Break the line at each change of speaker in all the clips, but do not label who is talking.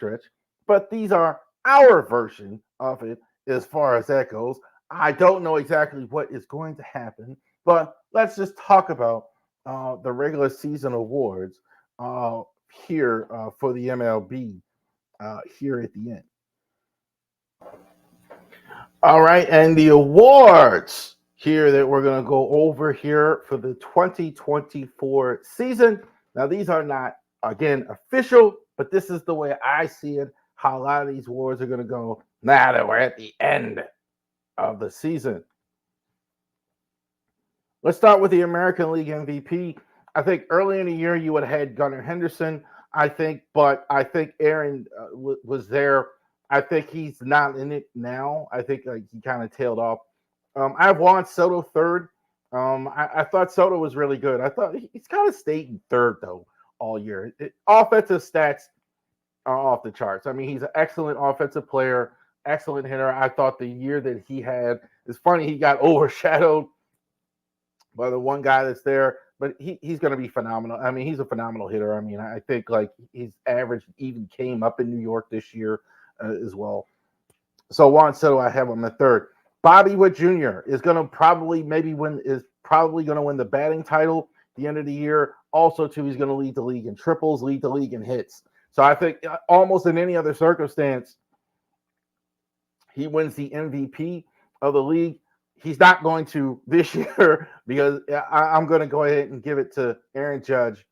stretch, but these are our version of it as far as that goes. I don't know exactly what is going to happen, but let's just talk about the regular season awards uh, here for the MLB here at the end. All right, and the awards here that we're going to go over here for the 2024 season. Now, these are not, again, official, but this is the way I see it, how a lot of these awards are going to go now that we're at the end of the season. Let's start with the American League MVP. I think early in the year you would have had Gunnar Henderson, I think, but I think Aaron was there. I think he's not in it now. I think he kind of tailed off. I have Juan Soto third. I thought Soto was really good. I thought he's kind of stayed in third though all year. Offensive stats are off the charts. I mean, he's an excellent offensive player, excellent hitter. I thought the year that he had, it's funny, he got overshadowed by the one guy that's there, but he's going to be phenomenal. I mean, he's a phenomenal hitter. I mean, I think like his average even came up in New York this year as well. So Juan Soto, I have him at third. Bobby Witt Jr. is going to probably going to win the batting title at the end of the year. Also, too, he's going to lead the league in triples, lead the league in hits. So I think almost in any other circumstance, he wins the MVP of the league. He's not going to this year because I'm going to go ahead and give it to Aaron Judge.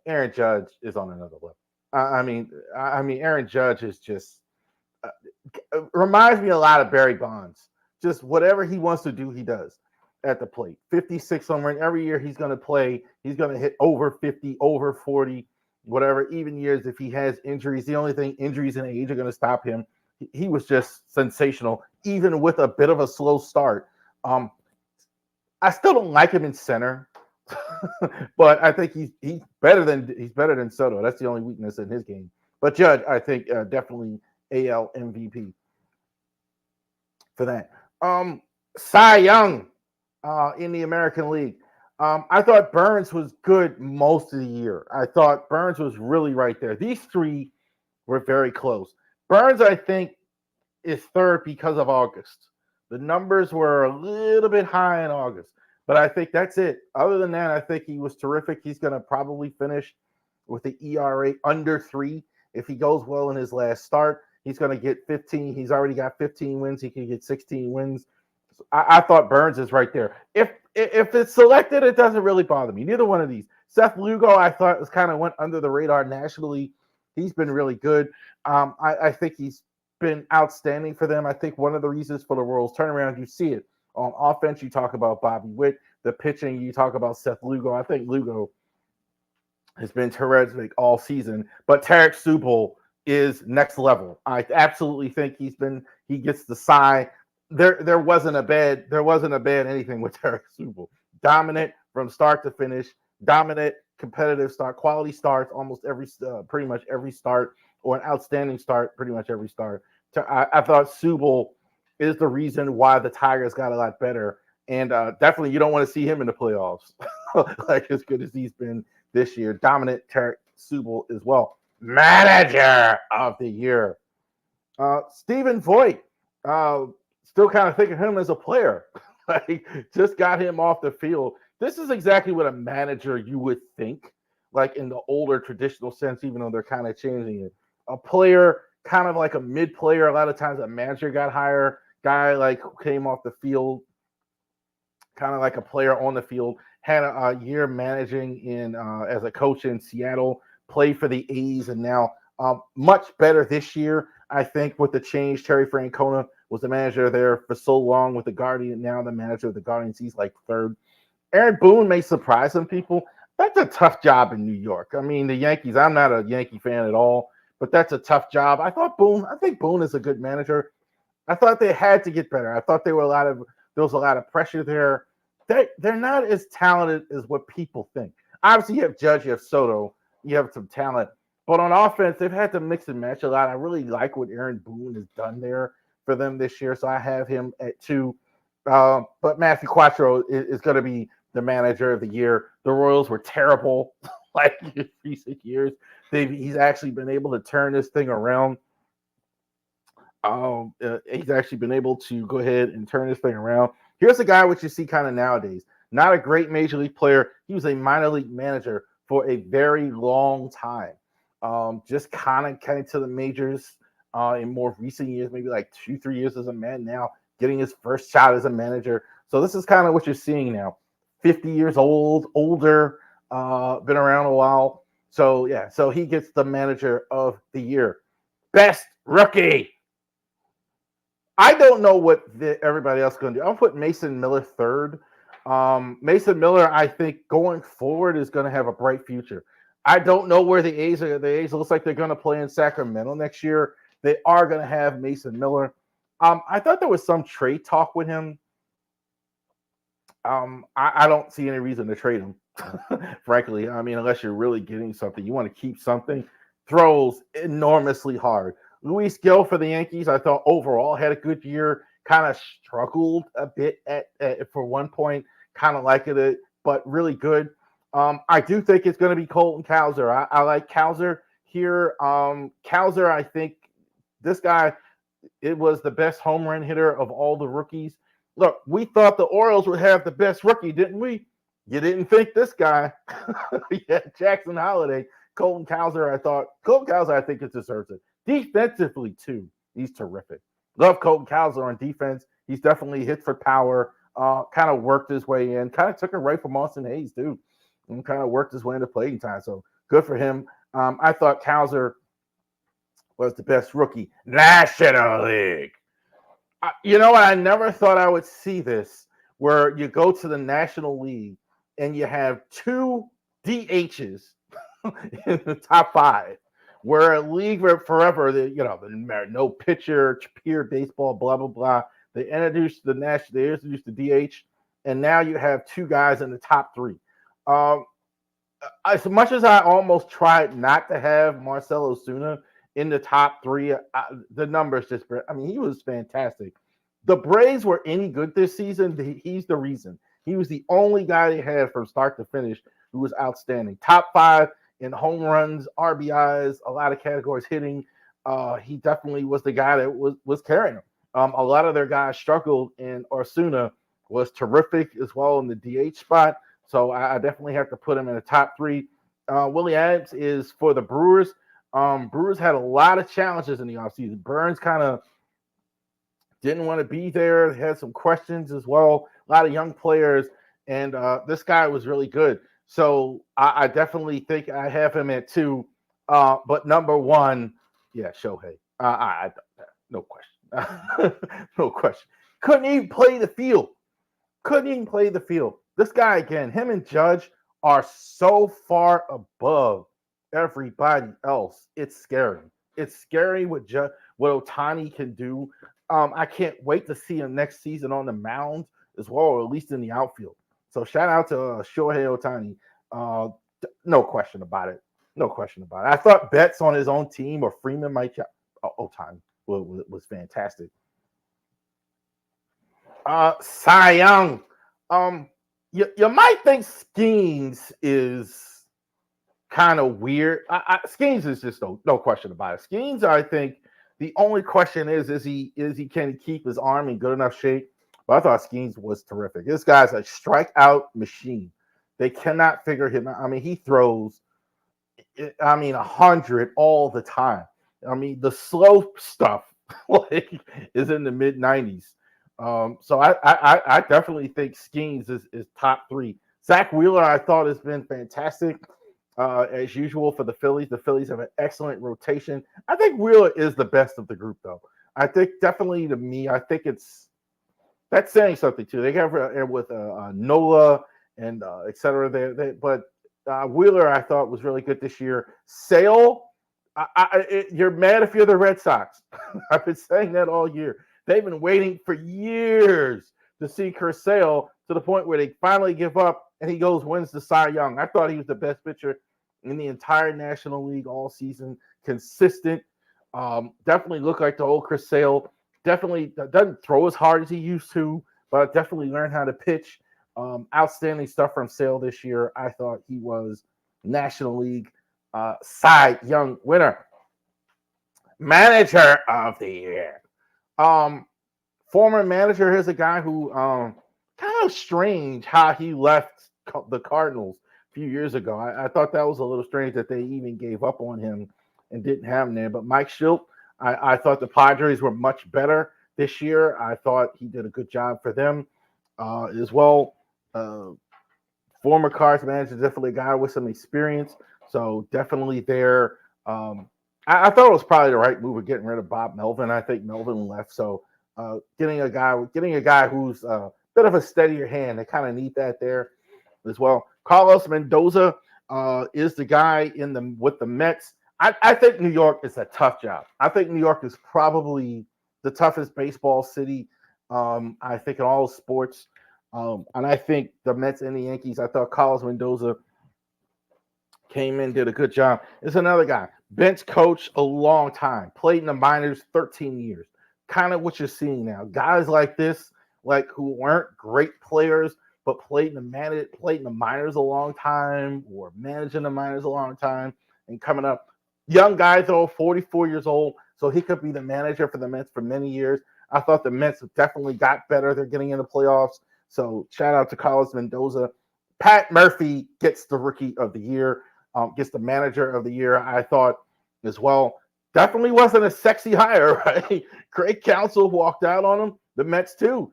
Aaron Judge is on another level. I mean, Aaron Judge is just reminds me a lot of Barry Bonds. Just whatever he wants to do, he does at the plate. 56 home run every year. He's going to play. He's going to hit over 50, over 40, whatever. Even years if he has injuries, the only thing injuries and age are going to stop him. He was just sensational, even with a bit of a slow start. I still don't like him in center, but I think he's better than Soto. That's the only weakness in his game. But Judge, I think definitely AL MVP for that. Cy Young in the American League. I thought Burns was good most of the year. I thought Burns was really right there. These three were very close. Burns, I think, is third because of August. The numbers were a little bit high in August, but I think that's it. Other than that, I think he was terrific. He's going to probably finish with the ERA under 3. If he goes well in his last start, he's going to get 15. He's already got 15 wins. He can get 16 wins. So I thought Burns is right there. If it's selected, it doesn't really bother me. Neither one of these. Seth Lugo, I thought was kind of went under the radar nationally. He's been really good. I think he's been outstanding for them. I think one of the reasons for the Royals turnaround, you see it on offense. You talk about Bobby Witt, the pitching. You talk about Seth Lugo. I think Lugo has been terrific all season, but Tarek Subel is next level. I absolutely think he gets the sigh. There wasn't a bad anything with Tarek Subel. Dominant from start to finish, dominant competitive start, quality starts almost pretty much every start, or an outstanding start pretty much every start. I thought Subel is the reason why the Tigers got a lot better, and definitely you don't want to see him in the playoffs like as good as he's been this year. Dominant Tarek Subel as well. Manager of the year, Stephen Voigt. Still kind of think of him as a player. Like, just got him off the field. This is exactly what a manager you would think, like in the older traditional sense, even though they're kind of changing it. A player, kind of like a mid player. A lot of times a manager got hired. Guy like came off the field, kind of like a player on the field. Had a year managing in as a coach in Seattle. Played for the A's, and now much better this year. I think with the change, Terry Francona was the manager there for so long with the Guardian. Now the manager of the Guardians, he's like third. Aaron Boone may surprise some people. That's a tough job in New York. I mean, the Yankees, I'm not a Yankee fan at all, but that's a tough job. I think Boone is a good manager. I thought they had to get better. I thought there was a lot of pressure there. They're not as talented as what people think. Obviously, you have Judge, you have Soto, you have some talent. But on offense, they've had to mix and match a lot. I really like what Aaron Boone has done there for them this year, so I have him at 2. But Matthew Quattro is going to be the manager of the year. The Royals were terrible like in recent years. He's actually been able to turn this thing around. He's actually been able to go ahead and turn this thing around. Here's a guy which you see kind of nowadays. Not a great major league player. He was a minor league manager for a very long time. Just kind of came to the majors in more recent years, maybe like 2-3 years as a man now, getting his first shot as a manager. So this is kind of what you're seeing now. 50 years old, older, been around a while. So yeah, so he gets the manager of the year. Best rookie. I don't know what everybody else is going to do. I'll put Mason Miller third. Mason Miller, I think, going forward is going to have a bright future. I don't know where the A's are. The A's looks like they're going to play in Sacramento next year. They are going to have Mason Miller. I thought there was some trade talk with him. I don't see any reason to trade him, frankly. I mean, unless you're really getting something, you want to keep something. Throws enormously hard. Luis Gil for the Yankees, I thought overall had a good year. Kind of struggled a bit at for one point, kind of like it, but really good. I do think it's going to be Colton Cowser. I like Cowser here. Cowser, I think this guy, it was the best home run hitter of all the rookies. Look, we thought the Orioles would have the best rookie, didn't we? You didn't think this guy. Yeah, Jackson Holiday. Colton Cowser, I think it deserves it. Defensively, too, he's terrific. Love Colton Cowser on defense. He's definitely hit for power. Kind of worked his way in. Kind of took it right from Austin Hayes, too. And kind of worked his way into playing time. So good for him. I thought Cowser was the best rookie. National League. You know what? I never thought I would see this, where you go to the National League and you have two DHs in the top five. Where a league where forever, no pitcher, pure baseball, blah blah blah. They introduced the DH, and now you have two guys in the top three. As much as I almost tried not to have Marcell Ozuna in the top three, the numbers just, I mean, he was fantastic. The Braves were any good this season. He's the reason. He was the only guy they had from start to finish who was outstanding. Top five in home runs, RBIs, a lot of categories hitting. He definitely was the guy that was carrying them. A lot of their guys struggled, and Ozuna was terrific as well in the DH spot. So I definitely have to put him in the top three. Willie Adams is for the Brewers. Brewers had a lot of challenges in the offseason. Burns kind of didn't want to be there. Had some questions as well. A lot of young players, and this guy was really good. So I definitely think I have him at 2. But number 1, yeah, Shohei. No question. No question. Couldn't even play the field. This guy, again, him and Judge are so far above everybody else. It's scary. It's scary what Ohtani can do. I can't wait to see him next season on the mound as well, or at least in the outfield. So shout out to Shohei Ohtani. No question about it. I thought Betts on his own team or Freeman might. Ohtani was fantastic. Cy Young. You might think Skeens is kind of weird. Skeens is just no question about it. Skeens, I think the only question is he can keep his arm in good enough shape? But I thought Skeens was terrific. This guy's a strikeout machine. They cannot figure him out. I mean, he throws, 100 all the time. I mean, the slow stuff is in the mid 90s. So I definitely think Skeens is top 3. Zach Wheeler, I thought, has been fantastic as usual for the Phillies. The Phillies have an excellent rotation. I think Wheeler is the best of the group, though. I think definitely to me, I think that's saying something too. They got with Nola and et cetera. But Wheeler, I thought, was really good this year. Sale, you're mad if you're the Red Sox. I've been saying that all year. They've been waiting for years to see Chris Sale to the point where they finally give up and he wins the Cy Young. I thought he was the best pitcher in the entire National League all season. Consistent. Definitely looked like the old Chris Sale. Definitely doesn't throw as hard as he used to, but definitely learned how to pitch. Outstanding stuff from Sale this year. I thought he was National League Cy Young winner, manager of the year. Um, Former manager. Here's a guy who kind of strange how he left the Cardinals a few years ago. I thought that was a little strange that they even gave up on him and didn't have him there. But Mike Shildt, I thought the Padres were much better this year. I thought he did a good job for them as well. Uh, Former Cards manager, definitely a guy with some experience. So definitely there. I thought it was probably the right move of getting rid of Bob Melvin. I think Melvin left, so getting a guy who's a bit of a steadier hand. They kind of need that there as well. Carlos Mendoza is the guy with the Mets. I think New York is a tough job. I think New York is probably the toughest baseball city. I think in all sports. And I think the Mets and the Yankees, I thought Carlos Mendoza came in, did a good job. It's another guy, bench coach a long time, played in the minors 13 years. Kind of what you're seeing now. Guys like this, like who weren't great players, but played in the minors a long time or managing the minors a long time and coming up. Young guy though, 44 years old, so he could be the manager for the Mets for many years. I thought the Mets definitely got better. They're getting into playoffs. So shout out to Carlos Mendoza. Pat Murphy gets the rookie of the year, gets the manager of the year. I thought as well. Definitely wasn't a sexy hire, right? Craig Counsell walked out on him. The Mets too.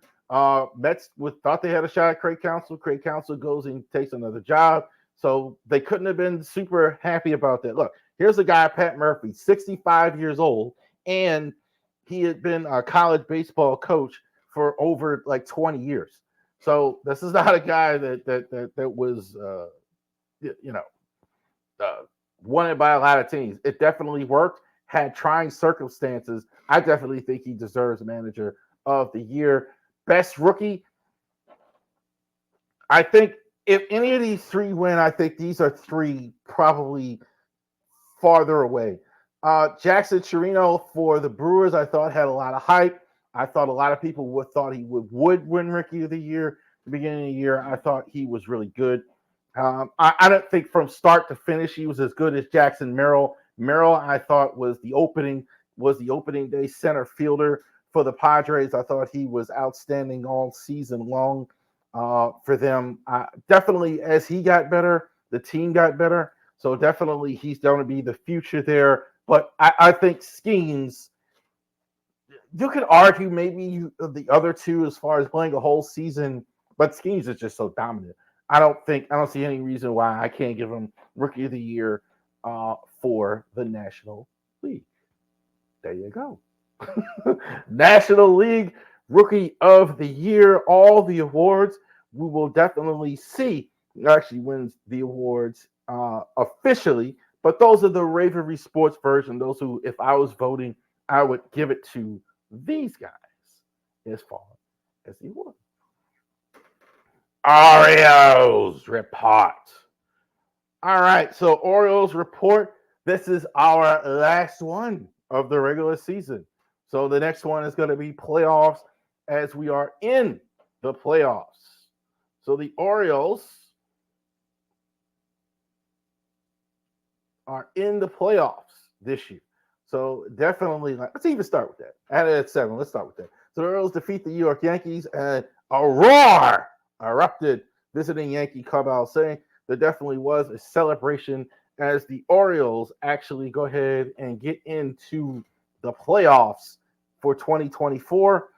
Mets thought they had a shot at Craig Counsell. Craig Counsell goes and takes another job. So they couldn't have been super happy about that. Look, here's a guy, Pat Murphy, 65 years old, and he had been a college baseball coach for over like 20 years. So this is not a guy that was wanted by a lot of teams. It definitely worked. Had trying circumstances. I definitely think he deserves manager of the year. Best rookie. I think if any of these three win, I think these are three probably farther away. Jackson Chirino for the Brewers, I thought had a lot of hype. I thought a lot of people thought he would win Rookie of the Year at the beginning of the year. I thought he was really good. I don't think from start to finish he was as good as Jackson Merrill. Merrill, I thought was the opening day center fielder for the Padres. I thought he was outstanding all season long for them. Definitely, as he got better, the team got better. So definitely he's going to be the future there. But I think Skeens, you could argue maybe the other two as far as playing a whole season, but Skeens is just so dominant. I don't see any reason why I can't give him Rookie of the Year for the National League. There you go. National League Rookie of the Year, all the awards. We will definitely see who actually wins the awards officially, but those are the Ravery Sports version. Those who, if I was voting, I would give it to these guys as far as the award. Orioles report. All right, so Orioles report. This is our last one of the regular season. So the next one is going to be playoffs as we are in the playoffs. So the Orioles are in the playoffs this year. So definitely, let's even start with that. At 7, let's start with that. So the Orioles defeat the New York Yankees, and a roar erupted visiting Yankee clubhouse, saying there definitely was a celebration as the Orioles actually go ahead and get into the playoffs for 2024.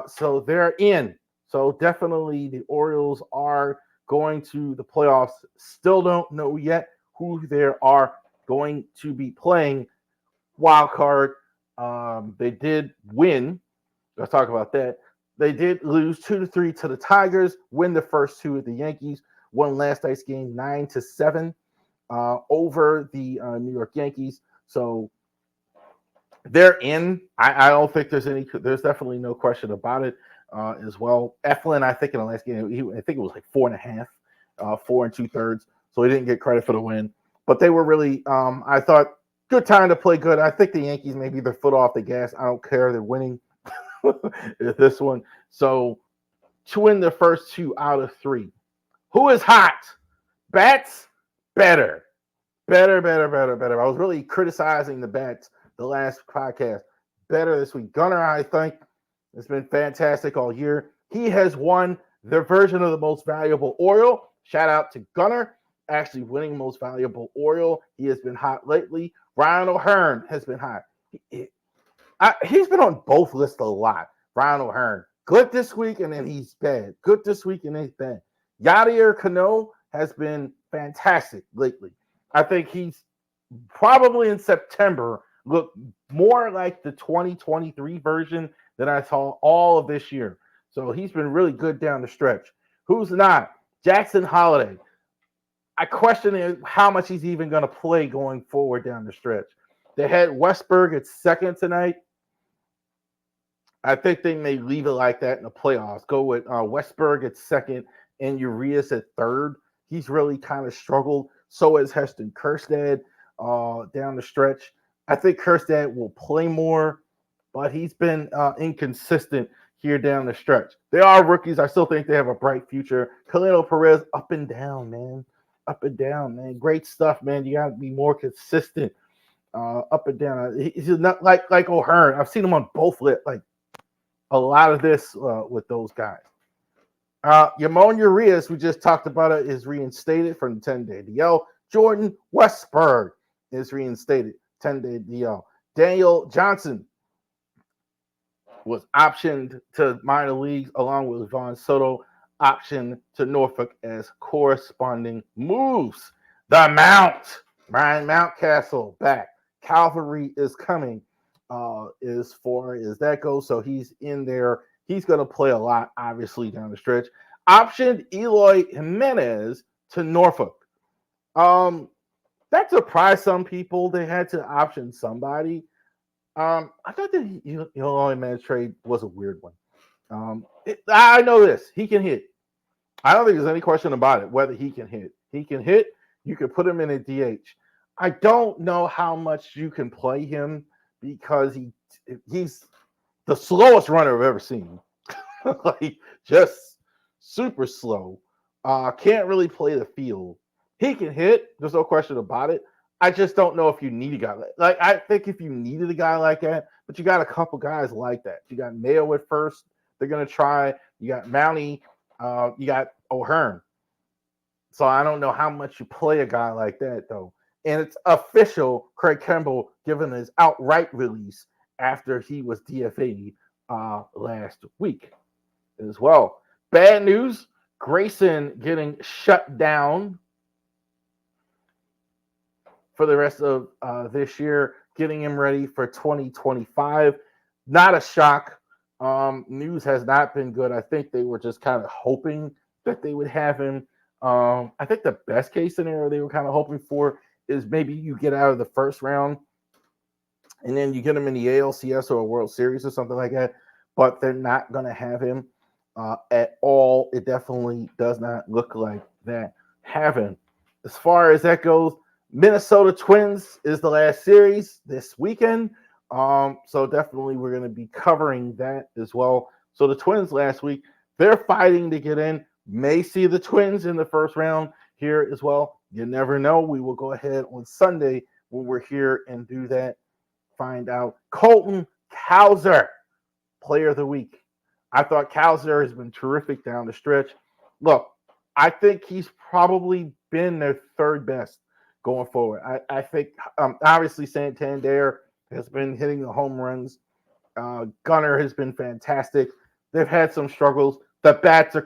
So they're in. So definitely the Orioles are going to the playoffs. Still don't know yet who they are going to be playing. Wild card. They did win. Let's talk about that. They did lose 2-3 to the Tigers, win the first two at the Yankees, won last night's game 9-7 over the New York Yankees. So they're in. I don't think there's definitely no question about it as well. Eflin, I think in the last game, I think it was like 4.5, 4 2/3. So he didn't get credit for the win. But they were really, I thought, good time to play good. I think the Yankees may be their foot off the gas. I don't care. They're winning this one. So to win the first 2 out of 3. Who is hot? Bats better. Better, better, better, better. I was really criticizing the bats the last podcast. Better this week. Gunnar, I think, has been fantastic all year. He has won their version of the most valuable Oriole. Shout out to Gunnar, actually winning most valuable Oriole. He has been hot lately. Ryan O'Hearn has been hot. He's been on both lists a lot. Ryan O'Hearn, good this week, and then he's bad. Good this week, and then he's bad. Yadier Cano has been fantastic lately. I think he's probably in September looked more like the 2023 version than I saw all of this year. So he's been really good down the stretch. Who's not? Jackson Holiday. I question how much he's even going to play going forward down the stretch. They had Westberg at second tonight. I think they may leave it like that in the playoffs. Go with Westberg at second and Urias at third. He's really kind of struggled. So has Heston Kjerstad down the stretch. I think Kjerstad will play more, but he's been inconsistent here down the stretch. They are rookies. I still think they have a bright future. Khalil Perez, up and down, man. Up and down, man. Great stuff, man. You got to be more consistent. Up and down. He's not like O'Hearn. I've seen him on both lit. Like a lot of this with those guys. Yamon Urias, we just talked about it, is reinstated from the 10-day DL. Jordan Westberg is reinstated, 10-day DL. Daniel Johnson was optioned to minor leagues along with Vaughn Soto, optioned to Norfolk as corresponding moves. The Mount, Ryan Mountcastle back. Cavalry is coming as far as that goes. So he's in there. He's going to play a lot, obviously, down the stretch. Optioned Eloy Jimenez to Norfolk. That surprised some people. They had to option somebody. I thought the Eloy Jimenez trade was a weird one. I know this. He can hit. I don't think there's any question about it, whether he can hit. He can hit. You can put him in a DH. I don't know how much you can play him because he's the slowest runner I've ever seen. Like, just super slow. Can't really play the field. He can hit. There's no question about it. I just don't know if you need a guy like I think if you needed a guy like that, but you got a couple guys like that. You got Mayo at first. They're going to try. You got Mountie. You got O'Hearn. So I don't know how much you play a guy like that, though. And it's official, Craig Kimbrell given his outright release after he was DFA'd last week as well. Bad news, Grayson getting shut down for the rest of this year, getting him ready for 2025. Not a shock. News has not been good. I think they were just kind of hoping that they would have him. I think the best case scenario they were kind of hoping for is maybe you get out of the first round and then you get him in the ALCS or a World Series or something like that. But they're not going to have him at all. It definitely does not look like that happened. As far as that goes, Minnesota Twins is the last series this weekend. So definitely we're going to be covering that as well. So the Twins last week, they're fighting to get in. May see the Twins in the first round here as well. You never know. We will go ahead on Sunday when we're here and do that. Find out. Colton Cowser, Player of the Week. I thought Cowser has been terrific down the stretch. Look, I think he's probably been their third best going forward. I think obviously Santander has been hitting the home runs. Gunnar has been fantastic. They've had some struggles. The bats are